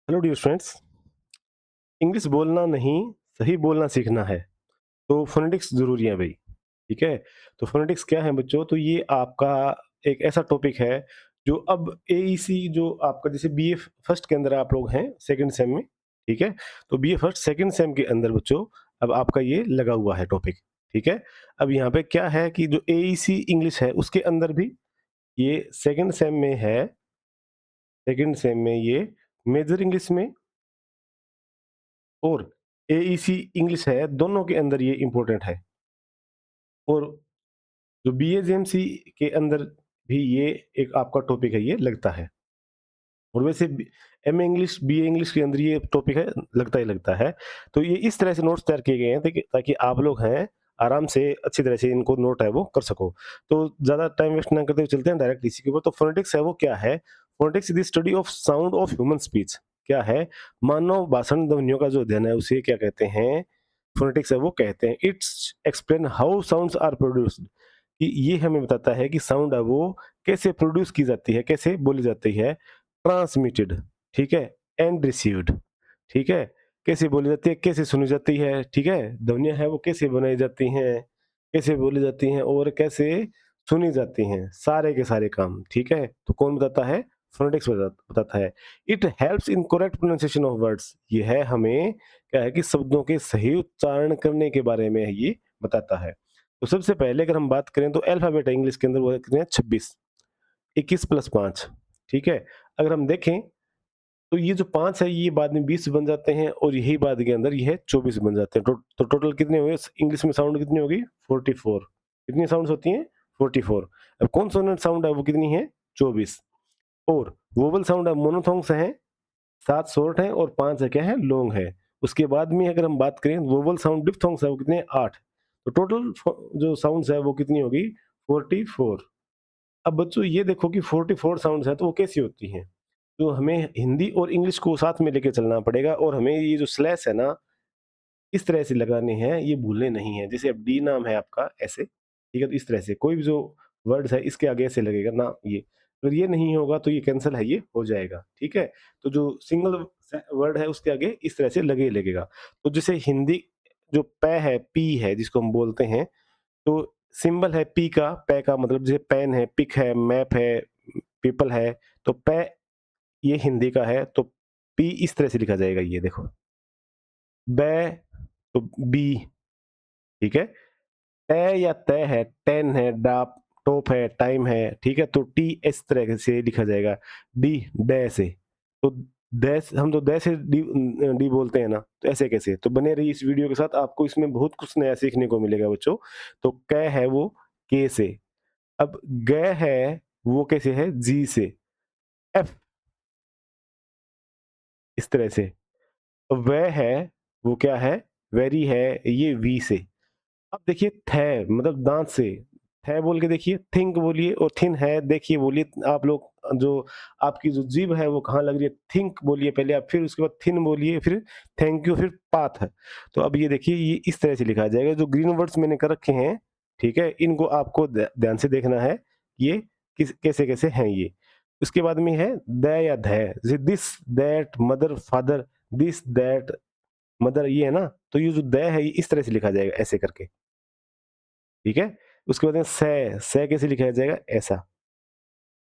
Hello dear friends. English बोलना नहीं, सही बोलना सीखना है। तो फोनेटिक्स ज़रूरी है भई, ठीक है? तो फोनेटिक्स क्या है बच्चों? तो ये आपका एक ऐसा टॉपिक है जो अब एईसी जो आपका जैसे बीए फर्स्ट के अंदर आप लोग हैं सेकंड सेम में, ठीक है? तो बीए फर्स्ट सेकंड सेम के अंदर बच्चों अब आपका ये लगा हुआ है टॉपिक, ठीक है? अब यहाँ पे क्या है कि जो एईसी इंग्लिश है उसके अंदर भी ये सेकंड सेम में है, सेकंड सेम में ये मेजर इंग्लिश में और एईसी इंग्लिश है, दोनों के अंदर ये इम्पोर्टेंट है। और जो बीएजेएमसी के अंदर भी ये एक आपका टॉपिक है, ये लगता है। और वैसे एमए इंग्लिश, बीए इंग्लिश के अंदर ये टॉपिक है, लगता ही लगता है। तो ये इस तरह से नोट्स तैयार किए गए हैं ताकि ताकि आप लोग हैं, आराम से अच्छी तरह से इनको नोट है वो कर सको। तो ज़्यादा टाइम वेस्ट ना करते हुए चलते हैं डायरेक्ट इसी के ऊपर। तो फोनेटिक्स है वो क्या है? Phonetics is the study of sound of human speech. क्या है? मानव भाषण ध्वनियों का जो अध्ययन है उसे क्या कहते हैं? फोनेटिक्स है वो कहते हैं। It's explain how sounds are produced, कि ये हमें बताता है कि साउंड है वो कैसे प्रोड्यूस की जाती है, कैसे बोली जाती है। ट्रांसमिटेड, ठीक है, एंड रिसीव्ड, ठीक है, कैसे बोली जाती है, कैसे सुनी जाती है, ठीक है, ध्वनियाँ हैं वो कैसे बनाई जाती हैं, कैसे बोली जाती हैं और कैसे सुनी जाती हैं, सारे के सारे काम, ठीक है। तो कौन बताता है? फोनेटिक्स बताता है। It helps in correct pronunciation of words, ये है हमें क्या है कि शब्दों के सही उच्चारण करने के बारे में ये बताता है। तो सबसे पहले अगर हम बात करें तो अल्फाबेट है इंग्लिश के अंदर, वो कितने हैं? 26, 21 प्लस 5, ठीक है। अगर हम देखें तो ये जो 5 है ये बाद में 20 बन जाते हैं और यही बाद के अंदर ये है 24 बन जाते हैं। तो टोटल कितने हुए? इंग्लिश में साउंड कितनी होगी? 44। कितनी साउंड्स होती हैं? 44। अब कॉन्सोनेंट साउंड है वो कितनी है? 24। और वोवेल साउंड है, मोनोथोंग्स हैं 7 शॉर्ट हैं और 5 है क्या है? लॉन्ग है। उसके बाद में अगर हम बात करें वोवेल साउंड डिप्थोंग्स है वो कितने हैं? 8। तो टोटल जो साउंड्स है वो कितनी होगी? 44। अब बच्चों ये देखो कि 44 साउंड्स हैं तो वो कैसी होती हैं? तो हमें हिंदी और इंग्लिश को साथ में लेके चलना पड़ेगा और हमें ये जो स्लैश है ना, इस तरह से लगाने हैं, ये भूलने नहीं है। जैसे अब डी नाम है आपका ऐसे, ठीक है? तो इस तरह से कोई भी जो वर्ड्स है इसके आगे ऐसे लगेगा ना ये। अगर ये नहीं होगा तो ये कैंसल है, ये हो जाएगा, ठीक है? तो जो सिंगल वर्ड है उसके आगे इस तरह से लगे ही लगेगा। तो जैसे हिंदी जो प है, पी है जिसको हम बोलते हैं, तो सिंबल है पी का, पै का मतलब जैसे पेन है, पिक है, मैप है, पीपल है, तो पै ये हिंदी का है तो पी इस तरह से लिखा जाएगा, ये देखो। बै तो बी, ठीक है। तै या तय है, टेन है, डाप टॉप है, टाइम है, ठीक है। तो टी इस तरह से लिखा जाएगा। डी डे से, तो दैस हम तो दै से डी डी बोलते हैं ना, तो ऐसे कैसे? तो बने रहिए इस वीडियो के साथ, आपको इसमें बहुत कुछ नया सीखने को मिलेगा बच्चों। तो कै है वो के से, अब गै है वो कैसे है? जी से। एफ इस तरह से। वह है वो क्या है? वेरी है ये वी से। अब देखिए थ मतलब दांत से, थ बोल के देखिए, थिंक बोलिए, और थिन है देखिए बोलिए आप लोग, जो आपकी जो जीभ है वो कहाँ लग रही है? थिंक बोलिए पहले आप, फिर उसके बाद थिन बोलिए, फिर थैंक यू, फिर पाथ है। तो अब ये देखिए ये इस तरह से लिखा जाएगा। जो ग्रीन वर्ड्स मैंने कर रखे हैं, ठीक है, इनको आपको ध्यान से देखना है, ये किस कैसे कैसे हैं ये। उसके बाद में है द या ध, जैसे this that mother father, this that mother, ये है ना। तो ये जो द है ये इस तरह से लिखा जाएगा ऐसे करके, ठीक है। उसके बाद में से कैसे लिखा जाएगा? ऐसा।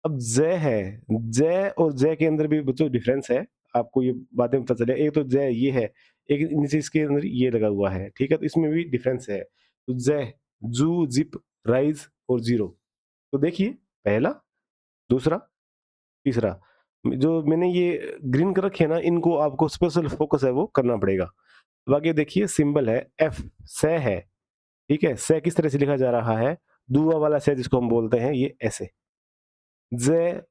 अब ज है, ज और ज के अंदर भी बच्चों डिफरेंस है, आपको ये बाद में पता चलेगा। एक तो ज ये है, एक नीचे इसके अंदर ये लगा हुआ है, ठीक है। तो इसमें भी डिफरेंस है। तो ज, जू, जिप, राइज और जीरो। तो देखिए पहला, दूसरा, तीसरा, जो मैंने ये ग्रीन कर रखे है ना, इनको आपको स्पेशल फोकस है वो करना पड़ेगा। अब आगे देखिए सिंबल है एफ, से है, ठीक है। से किस तरह से लिखा जा रहा है? दुआ वाला से जिसको हम बोलते हैं, ये ऐसे। ज,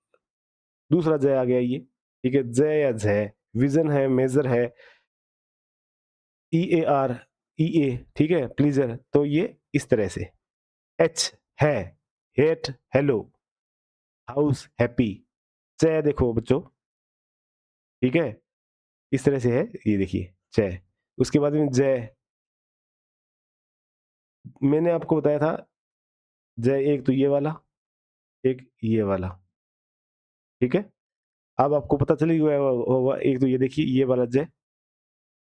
दूसरा ज आ गया ये, ठीक है। ज या झ, विजन है, मेजर है, ई ए आर, ई ए, ठीक है, प्लीजर, तो ये इस तरह से। एच है, हेट, हेलो, हाउस, हैप्पी। च देखो बच्चों, ठीक है, इस तरह से है, ये देखिए च। उसके बाद में जय, मैंने आपको बताया था जय, एक तो ये वाला, एक ये वाला, ठीक है। अब आपको पता चल ही गया होगा, एक तो ये देखिए ये वाला ज,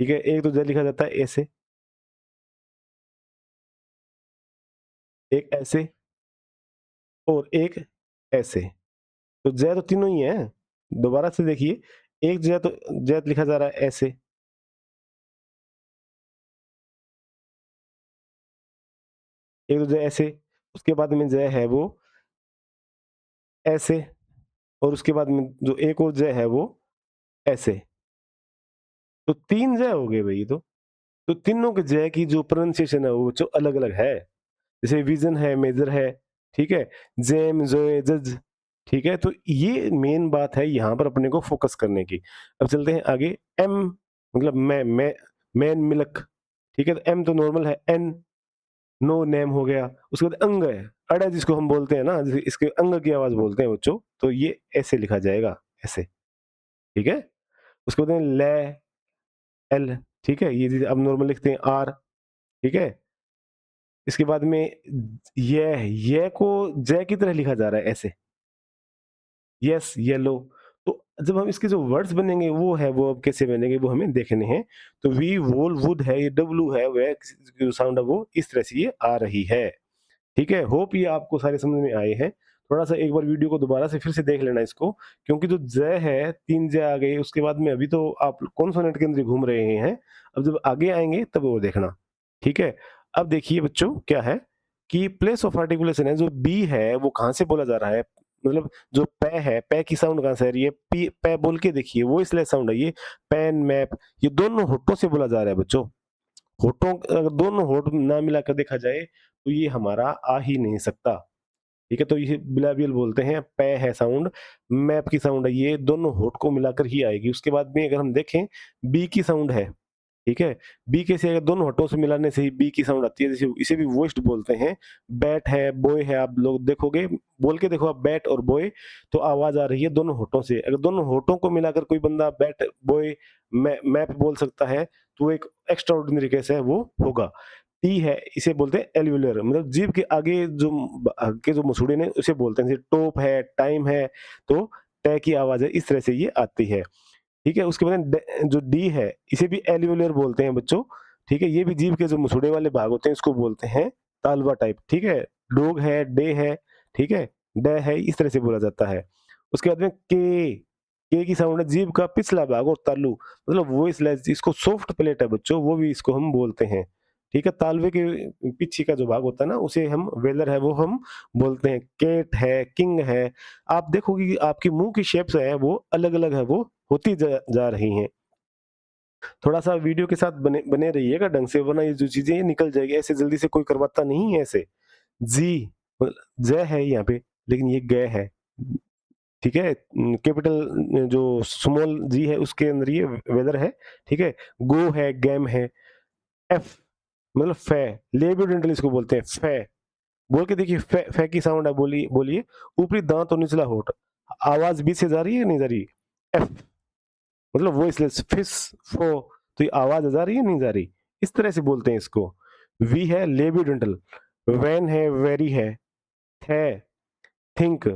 ठीक है? एक तो ज लिखा जाता है ऐसे, एक ऐसे और एक ऐसे। तो ज तो तीनों ही हैं। दोबारा से देखिए, एक ज तो ज लिखा जा रहा है ऐसे, एक तो ज ऐसे, उसके बाद में ज है वो ऐसे और उसके बाद में जो एक और ज है वो ऐसे। तो 3 ज हो गए भई ये तो। तो तीनों के ज की जो प्रोनंसिएशन है वो जो अलग-अलग है। जैसे विज़न है, मेजर है, ठीक है? जेम, ज़ोए, जज, ठीक है? तो ये मेन बात है यहाँ पर अपने को फ़ोकस करने की। अब चलते हैं आगे, एम मतलब मैं मैन, मिल्क, ठीक है? तो एम तो नॉर्मल है, एन नो नेम हो गया, उसके बाद अंग है, अड़ा जिसको हम बोलते हैं ना, जैसे इसके अंग की आवाज़ बोलते हैं बच्चों, तो ये ऐसे लिखा जाएगा, ऐसे, ठीक है? उसके बाद में लै, एल, ठीक है? ये चीज़ अब नॉर्मल लिखते हैं आर, ठीक है? इसके बाद में ये को जय की तरह लिखा जा रहा है ऐसे, यस, येलो। तो जब हम इसके जो वर्ड्स बनेंगे वो अब कैसे बनेंगे वो हमें देखने हैं। तो वी, वोल, वुड है, ये डब्लू है, वह जो साउंड है वो इस तरह से ये आ रही है। ठीक है? होप ये आपको सारे समझ में आए हैं। थोड़ा-सा एक बार वीडियो को दोबारा से फिर से देख लेना इसको, क्योंकि जो ज़ है, 3 ज़ आ गए, उसके बाद में अभी तो आप कॉन्सोनेंट के अंदर ही घूम रहे हैं। अब जब आगे आएँगे तब वो देखना, ठीक है? अब देखिए बच्चों क्या है कि प्लेस ऑफ आर्टिकुलेशन है, जो बी है वो कहाँ से बोला जा रहा है? मतलब जो पै है, पै की साउंड कहाँ से आ रही है? पी पै बोल के देखिए, वो इसलिए साउंड है ये, पेन, मैप, ये दोनों होठों से बोला जा रहा है बच्चों। होठों अगर दोनों होठ ना मिलाकर देखा जाए, तो ये हमारा आ ही नहीं सकता। ठीक है? तो इसे बिलाबियल बोलते हैं, पै है साउंड, मैप की साउंड है, ये दोनों होठ को मिलाकर ही आएगी। उसके बाद में अगर हम देखें, बी की साउंड है, ठीक है? बी कैसे अगर दोनों होठों से मिलाने से ही बी की साउंड आती है, जैसे इसे भी वॉइस्ड बोलते हैं। बैट है, बॉय है, आप लोग देखोगे, बोल के देखो आप बैट और बॉय, तो आवाज़ आ रही है दोनों होठों से। अगर दोनों होठों को मिलाकर कोई बंदा बैट, बॉय, मैप बोल सकता है, तो एक एक्स्ट्रा ऑर्डिनरी केस है वो होगा। टी है, इसे बोलते हैं एल्वियोलर, मतलब जीभ के आगे जो आगे के जो मसूड़े ने उसे बोलते हैं। जैसे टॉप है, टाइम है, तो ट की आवाज़ है, इस तरह से ये आती है। ठीक है? उसके बाद जो डी है, इसे भी एल्वियोलर बोलते हैं बच्चों, ठीक है? ये भी जीभ के जो मसूड़े वाले भाग होते हैं, इसको बोलते हैं तालवा टाइप, ठीक है? डॉग है, डे है, ठीक है? ड है, इस तरह से बोला जाता है। उसके बाद में के की साउंड है जीभ का पिछला भाग और तालु, मतलब वॉइसलेस, इसको सॉफ्ट प्लेट है बच्चों, वो भी इसको हम बोलते हैं। ठीक है? तालवे के पीछे का जो भाग होता है ना, उसे हम वेलर है, वो हम बोलते हैं। कैट है, किंग है, आप देखोगे कि आपकी मुँह की शेप्स है, वो अलग-अलग है, वो होती जा रही हैं। थोड़ा-सा वीडियो के साथ बने बने रहिएगा ढंग से, वरना ये जो चीज़ें हैं निकल जाएगी, ऐसे जल्दी से कोई करवाता नहीं है ऐसे। जी ज है यहाँ पे, लेकिन ये ग है, ठीक है? कैपिटल जो स्मॉल जी है उसके अंदर ये वेदर है, ठीक है? गो है, गेम है, एफ मतलब फै, लेबियोडेंटल इसको बोलते हैं, फै। बोल के देखिए, फै फै की साउंड है, बोलिए बोलिए। ऊपरी दाँत और निचला होंठ, आवाज़ बीच से जा रही है या नहीं जा रही? एफ मतलब वॉइसलेस, फिस, फो, तो ये आवाज़ जा रही है, नहीं जा रही? इस तरह से बोलते हैं इसको। वी है लेबियोडेंटल, वैन है, वेरी है, थे, थिंक,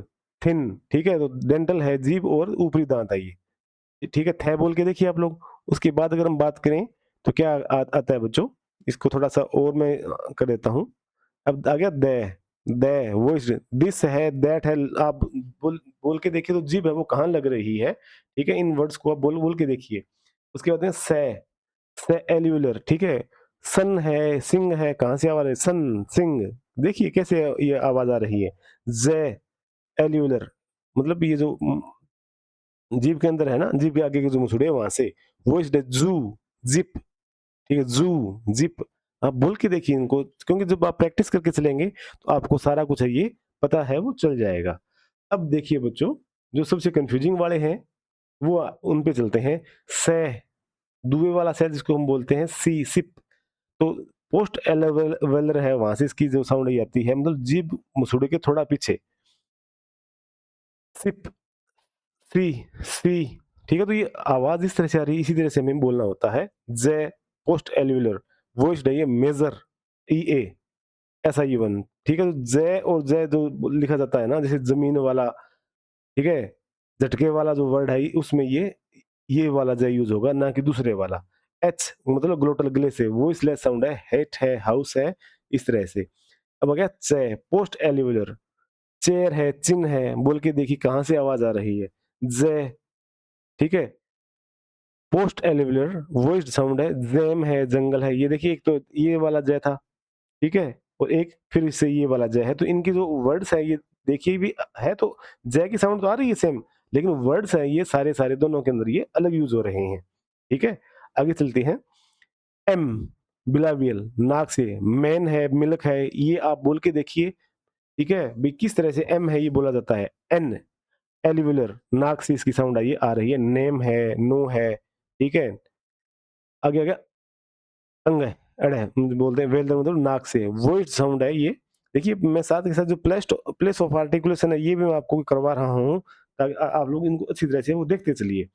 थिन, ठीक है? तो डेंटल है, जीभ और ऊपरी दाँत है ये, ठीक है? थे बोल के देखिए आप लोग। उसके बाद अगर हम बात करें, तो क्या आता है बच्चों? इसको थोड़ा-सा और मैं कर देता हूँ। अब आ गया द, वॉइस्ड, दिस है, दैट है, आप बोल बोल के देखिए तो जीभ है वो कहाँ लग रही है, ठीक है? इन वर्ड्स को आप बोल के देखिए। उसके बाद में से एल्वियोलर, ठीक है? सन है, सिंग है, कहाँ से आवाज़ है? सन, सिंग, देखिए कैसे ये आवाज़ आ रही है। ज़ एल्वियोलर, मतलब ये जो जीभ के अंदर है ना, जीभ के आगे के जो मुसुड़े हैं वहाँ से। वॉइस्ड है, ज़ू, ज़िप, ठीक है? ज़ू, ज़िप, आप बोल के देखिए इनको, क्योंकि जब आप प्रैक्टिस करके चलेंगे, तो आपको सारा कुछ है ये पता है वो चल जाएगा। अब देखिए बच्चों, जो सबसे कन्फ्यूजिंग वाले हैं, वो उन पे चलते हैं। सै, दुए वाला सै जिसको हम बोलते हैं सी, सिप, तो पोस्ट एलेवेल वेलर है, वहाँ से इसकी जो साउंड ये आती है, मतलब जीभ मुसुड़े के थोड़ा पीछे। सिप, सी, सी, ठीक है? तो ये आवाज़ इस तरह से आ रही है, इसी तरह से हमें बोलना होता है। ज़, पोस्ट एल्वियोलर, वॉइस्ड है ये मेजर, ईए, SI1, ठीक है? तो ज़ और ज़ जो लिखा जाता है ना, जैसे ज़मीन वाला, ठीक है? झटके वाला जो वर्ड है उसमें ये वाला ज यूज़ होगा, ना कि दूसरे वाला। एच मतलब ग्लोटल गले से, वॉइसलेस साउंड है, हेट है, हाउस है, इस तरह से। अब आ गया च, पोस्ट एल्वियोलर, चेयर है, चिन है, बोल के देखिए कहाँ से आवाज़ आ रही है। ज़, ठीक है? पोस्ट एल्वियोलर वॉइस्ड साउंड है, ज़ैम है, जंगल है। ये देखिए एक तो ये वाला ज था, ठीक है? और एक फिर इससे ये वाला ज है, तो इनकी जो वर्ड्स हैं ये देखिए भी है तो ज की साउंड तो आ रही है सेम, लेकिन वर्ड्स हैं ये सारे-सारे दोनों के अंदर ये अलग यूज़ हो रहे हैं, ठीक है? आगे चलते हैं। एम, बिलावियल, नाक से, मैन है, मिल्क है, ये आप बोल के देखिए, ठीक है? भी किस तरह से एम है ये बोला जाता है। एन, एल्वियोलर, नाक से इसकी साउंड आई आ रही है, नेम है, नो है, ठीक है? आगे आ गया अंग है, अड़ है, बोलते हैं वेलर मतलब नाक से, वॉइस्ड साउंड है ये। देखिए मैं साथ के साथ जो प्लेस ऑफ आर्टिकुलेशन है ये भी मैं आपको करवा रहा हूँ, ताकि आप लोग इनको अच्छी तरह से वो देखते चलिए।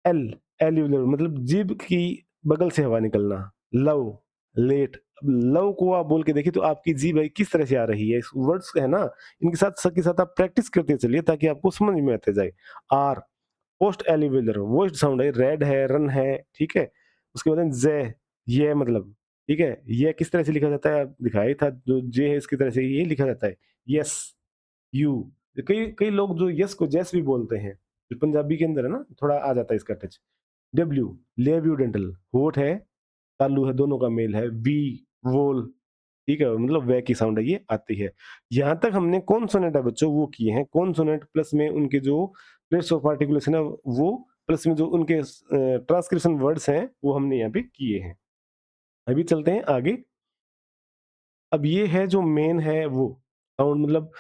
एल, एल्वियोलर मतलब जीभ की बगल से हवा निकलना। लव, लेट, लव को आप बोल के देखिए तो आपकी जीभ है किस तरह से आ रही है, इस वर्ड्स है ना, इनके साथ आप प्रैक्टिस करते चलिए ताकि आपको समझ में आते जाए। आर, पोस्ट एलिवेटर वॉइस्ड साउंड है, रेड है, रन है, ठीक है? उसके बाद जे, ये मतलब, ठीक है? ये किस तरह से लिखा जाता है दिखाया था, जो जे है इसकी तरह से ये लिखा जाता है। यस, यू, कई कई लोग जो यस को जैस भी बोलते हैं, जो पंजाबी के अंदर है ना, थोड़ा आ जाता है इसका टच। डब्ल्यू, लेब्यू डेंटल, होठ है, तालु है, दोनों का मेल है। वी, वोल, ठीक है? मतलब वे की साउंड है ये आती है। यहाँ तक हमने कॉन्सोनेंट है बच्चों वो किए हैं, कॉन्सोनेंट प्लस में उनके जो प्लेस ऑफ आर्टिकुलेशन है वो, प्लस में जो उनके ट्रांसक्रिप्शन वर्ड्स हैं वो हमने यहाँ पे किए हैं। अभी चलते हैं आगे। अब ये है जो मेन है वो साउंड मतलब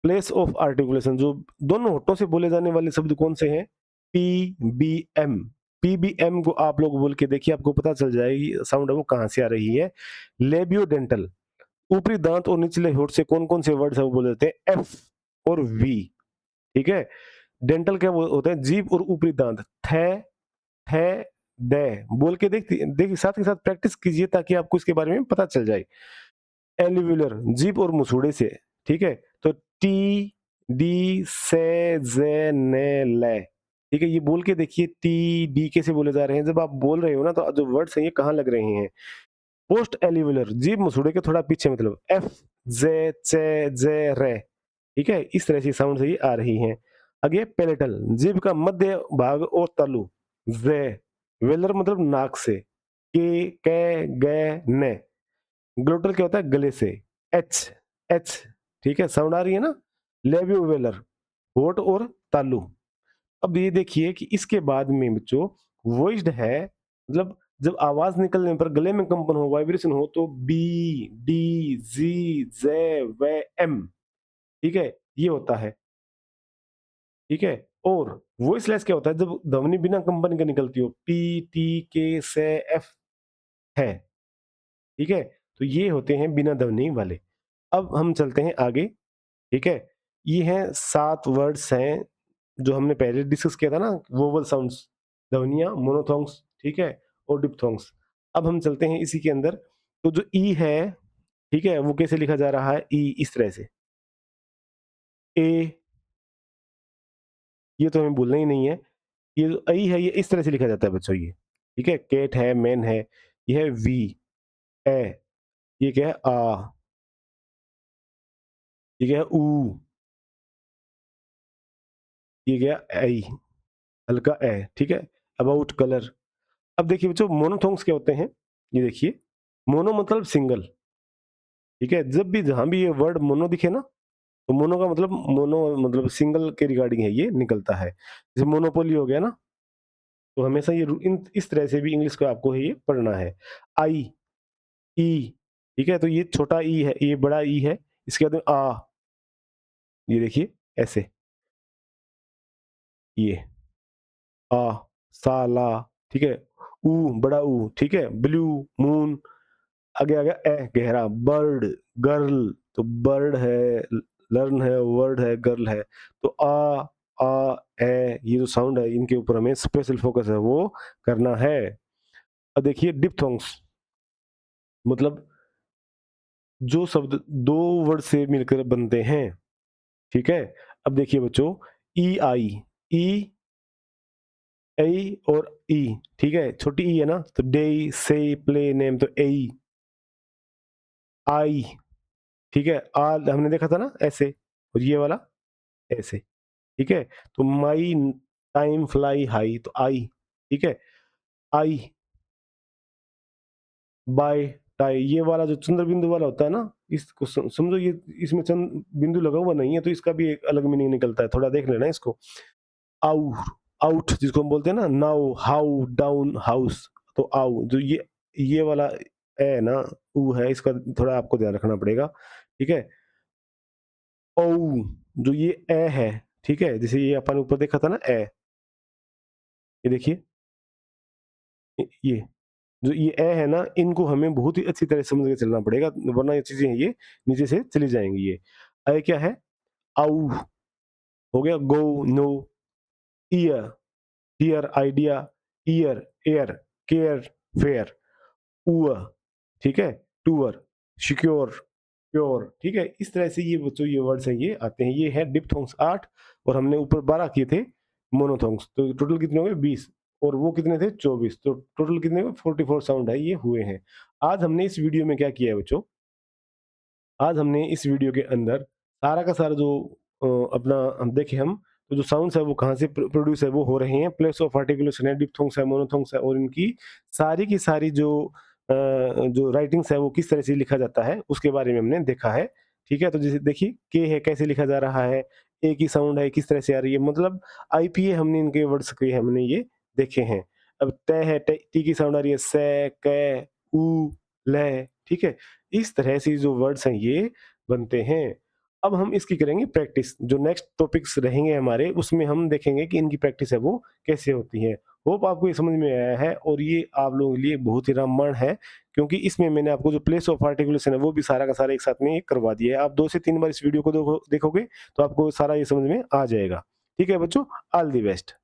प्लेस ऑफ आर्टिकुलेशन, जो दोनों होठों से बोले जाने वाले शब्द कौन से हैं? P, B, M. P, B, M को आप लोग बोल के देखिए, आपको पता चल जाएगी साउंड है वो कहाँ से आ रही है। लेबियो डेंटल, ऊपरी दांत और निचले होठ से कौन-कौन से वर्ड्स है वो बोल देते हैं? एफ और वी, ठीक है? डेंटल क्या वो होता है? जीभ और ऊपरी दांत। थ, थ, द बोल के देखिए साथ के साथ प्रैक्टिस कीजिए ताकि आपको इसके बारे में पता चल जाए। एल्वियोलर जीभ और मुसुड़े से, ठीक है? तो टी, डी, से, जे, ने, ले, ठीक है? ये बोल के देखिए टी, डी कैसे बोले जा रहे हैं? जब आप बोल रहे हो ना तो जो वर्ड्स हैं ये कहाँ लग रहे हैं? पोस्ट एलिवेलर जीभ मसूड़े के थोड़ा पीछे मतलब एफ, जे, चे, जे, रे, ठीक है? इस तरह से साउंड से ये आ रही हैं। आगे पैलेटल जीभ का मध्य भाग और तालु, जे, वेलर मतलब नाक से, के, गे, ने, ग्लोटल क्या होता है? गले से, एच, एच, ठीक है? साउंड आ रही है ना? लेब्योवेलर होठ और तालु। अब ये देखिए कि इसके बाद में बच्चों वॉइस्ड है, मतलब जब आवाज निकलने पर गले में कंपन हो, वाइब्रेशन हो तो बी, डी, जी, जे, वे, एम, ठीक है? ये होता है, ठीक है? और वॉइसलेस क्या होता है? जब ध्वनि बिना कंपन के निकलती हो, पी, टी, के, से, एफ, है, ठीक है? तो ये होते हैं बिना ध्वनि वाले। अब हम चलते हैं आगे, ठीक है? ये हैं 7 वर्ड्स हैं जो हमने पहले डिस्कस किया था ना, वोवल साउंड्स, ध्वनियाँ, मोनोथॉन्ग्स, ठीक है? और डिप्थॉन्ग्स। अब हम चलते हैं इसी के अंदर, तो जो ई है, ठीक है? वो कैसे लिखा जा रहा है? ई इस तरह से, ए, ये तो हमें बोलना ही नहीं है। ये जो ऐ है ये इस तरह से लिखा जाता है बच्चों ये, ठीक है? कैट है, मैन है, ये है वी, ए, ये क्या है? आ, ये क्या है? ऊ, ये क्या है? ऐ, हल्का ए, ठीक है? About colour. अब देखिए बच्चों मोनोथोंग्स क्या होते हैं? ये देखिए, मोनो मतलब सिंगल, ठीक है? जब भी जहाँ भी ये वर्ड मोनो दिखे ना, तो मोनो मतलब सिंगल के रिगार्डिंग है ये निकलता है। जैसे मोनोपोली हो गया ना, तो हमेशा ये इन इस तरह से भी इंग्लिश को आपको ये पढ़ना है। आई, ई, ठीक है? तो ये छोटा ई है, ये बड़ा ई है, इसके बाद में आ, ये देखिए ऐसे, ये आ, सा, ला, ठीक है? ऊ, बड़ा ऊ, ठीक है? ब्लू, मून, आगे आ गया ए गहरा, बर्ड, गर्ल, तो बर्ड है, लर्न है, वर्ड है, गर्ल है, तो ए, ये जो साउंड है इनके ऊपर हमें स्पेशल फोकस है वो करना है। अब देखिए डिप्थोंग्स मतलब जो शब्द दो वर्ड से मिलकर बनते हैं, ठीक है? अब देखिए बच्चों, ई आई, ई, ए और ई, ठीक है? छोटी ई है ना, तो डे, से, प्ले, नेम, तो ए, आई, ठीक है? हमने देखा था ना ऐसे, और ये वाला ऐसे, ठीक है? तो माई टाइम फ्लाई हाई, तो आई, ठीक है? आई, बाय, टाई, ये वाला जो चंद्र बिंदु वाला होता है ना, इसको समझो, ये इसमें चंद्र बिंदु लगा हुआ नहीं है, तो इसका भी एक अलग मीनिंग निकलता है, थोड़ा देख लेना इसको। आउ, आउट जिसको हम बोलते हैं ना, नाउ, हाउ, डाउन, हाउस, तो आउ, जो ये वाला ए है ना, ऊ है, इसका थोड़ा आपको ध्यान रखना पड़ेगा, ठीक है? औ, जो ये ए है, ठीक है? जैसे ये अपन ऊपर देखा था ना ए, ये देखिए, ये जो ये ए है ना, इनको हमें बहुत ही अच्छी तरह समझ के चलना पड़ेगा, वरना ये चीज़ें हैं ये नीचे से चली जाएँगी ये। ए क्या है? आउ, हो गया, go, no, ear, here, idea, ear, air, care, fair, ऊअर, ठीक है? टूअर, सिक्योर, प्योर, ठीक है? इस तरह से ये बच्चों ये वर्ड्स हैं, ये आते हैं। ये है डिप्थोंग्स 8, और हमने ऊपर 12 किए थे मोनोथोंग्स, तो टोटल कितने हो गए? 20, और वो कितने थे? 24, तो टोटल कितने हुए? 44 साउंड है, ये हुए हैं। आज हमने इस वीडियो में क्या किया है बच्चों? आज हमने इस वीडियो के अंदर सारा का सारा जो अपना हम देखें हम, तो जो साउंड्स है वो कहाँ से प्रोड्यूस है, वो हो रहे हैं, प्लेस ऑफ आर्टिकुलेशन है, डिप्थोंग्स है, मोनोथोंग्स है, और इनकी सारी की सारी जो राइटिंग्स है वो किस तरह से लिखा जाता है उसके बारे में हमने देखा है, ठीक है? तो जैसे देखिए, के है कैसे लिखा जा रहा है, ए की साउंड है किस तरह से आ रही है, मतलब आईपीए हमने इनके वर्ड्स के हमने ये देखे हैं। अब तय है, टी की साउंड आ रही है, से, कै, ऊ, ले, ठीक है? इस तरह से जो वर्ड्स हैं ये बनते हैं। अब हम इसकी करेंगे प्रैक्टिस, जो नेक्स्ट टॉपिक्स रहेंगे हमारे उसमें हम देखेंगे कि इनकी प्रैक्टिस है वो कैसे होती है। होप आपको ये समझ में आया है, और ये आप लोगों के लिए बहुत ही रामबाण है, क्योंकि इसमें मैंने आपको जो प्लेस ऑफ आर्टिकुलेशन है वो भी सारा का सारा एक साथ में करवा दिया है। आप 2 से 3 बार इस वीडियो को देखोगे तो आपको सारा ये समझ में आ जाएगा। ठीक है बच्चों, ऑल द बेस्ट।